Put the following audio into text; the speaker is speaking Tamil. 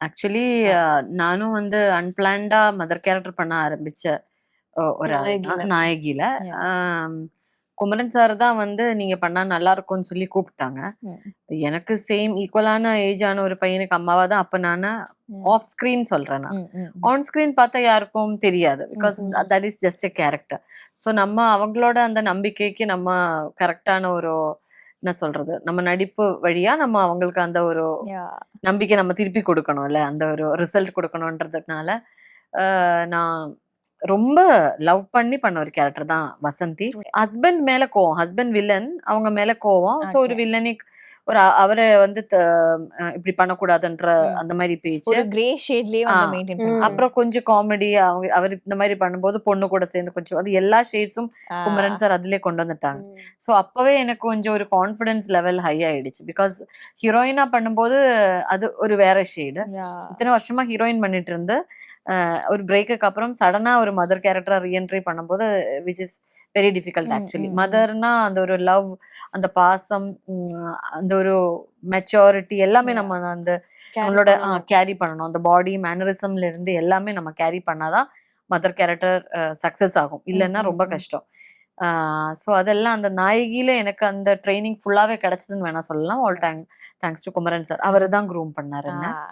ஆக்சுவலி நானும் வந்து அன்பிளான்டா மதர் கேரக்டர் பண்ண ஆரம்பிச்ச ஒரு ஆள் தான் நாயகில. நாயகில. Yeah. ஆம், குமரன் சார் தான் வந்து நீங்க பண்ணா நல்லா இருக்கும்னு சொல்லி கூப்பிட்டாங்க. ம். எனக்கு சேம் ஈக்குவலான ஏஜ் ஆன ஒரு பையனுக்கு அம்மாவா தான் அப்ப நானு ம். ஆஃப் ஸ்கிரீன் சொல்றேன் நான். ம். ம். ஆன் ஸ்கிரீன் பார்த்தா யாருக்கும் தெரியாது. பிகாஸ் ம். That is just a character. So நம்ம அவங்களோட அந்த நம்பிக்கைக்கு நம்ம கரெக்டான ஒரு என்ன சொல்றது, நம்ம நடிப்பு வழியா நம்ம அவங்களுக்கு அந்த ஒரு Yeah. நம்பிக்கை நம்ம திருப்பி கொடுக்கணும்ல, அந்த ஒரு ரிசல்ட் கொடுக்கணுன்றதுனால நான் ரொம்ப லவ் பண்ணி பண்ண ஒரு கேரக்டர் தான் வசந்தி. ஹஸ்பண்ட் மேல கோவம், ஹஸ்பண்ட் வில்லன், அவங்க மேல கோவம். ஸோ ஒரு Okay. வில்லனிக் ஒரு அவர வந்து இப்படி பண்ணக்கூடாதுன்ற ம். அந்த மாதிரி பேச்சு. ஒரு கிரே ஷேட்லயே ஆ. வந்து மெயின்டைன் பண்ணுவாங்க. அப்புறம் கொஞ்சம் காமெடி அவர் இந்த மாதிரி பண்ணும்போது பொண்ணு கூட சேர்ந்து கொஞ்சம் அது எல்லா ஷேட்ஸும் குமரன் சார் அதிலே கொண்டு வந்துட்டாங்க. ஸோ அப்பவே எனக்கு கொஞ்சம் ஒரு கான்ஃபிடன்ஸ் லெவல் ஹை ஆயிடுச்சு. பிகாஸ் ஹீரோயினா பண்ணும்போது அது ஒரு வேற ஷேடு. Yeah. இத்தனை வருஷமா ஹீரோயின் பண்ணிட்டு இருந்து ஒரு பிரேக்குக்கு அப்புறம் சடனா ஒரு மதர் கேரக்டரா ரீஎன்ட்ரி பண்ணும்போது which is very difficult actually. மதர்னா அந்த ஒரு லவ், அந்த பாசம், அந்த ஒரு மெச்சூரிட்டி எல்லாமே Yeah. நம்ம அந்த Carry நம்மளோட பண்ணணும். கேரி பண்ணணும். அந்த பாடி மேனரிசம்ல இருந்து எல்லாமே நம்ம கேரி பண்ணாதான் மதர் கேரக்டர் சக்சஸ் ஆகும். இல்லைன்னா ரொம்ப கஷ்டம். ஸோ அதெல்லாம் அந்த நாயகியில எனக்கு அந்த ட்ரைனிங் ஃபுல்லாவே கிடைச்சதுன்னு வேணா சொல்லலாம். All thanks to Kumaran sir. அவரு தான் க்ரூம் பண்ணாரு என்ன.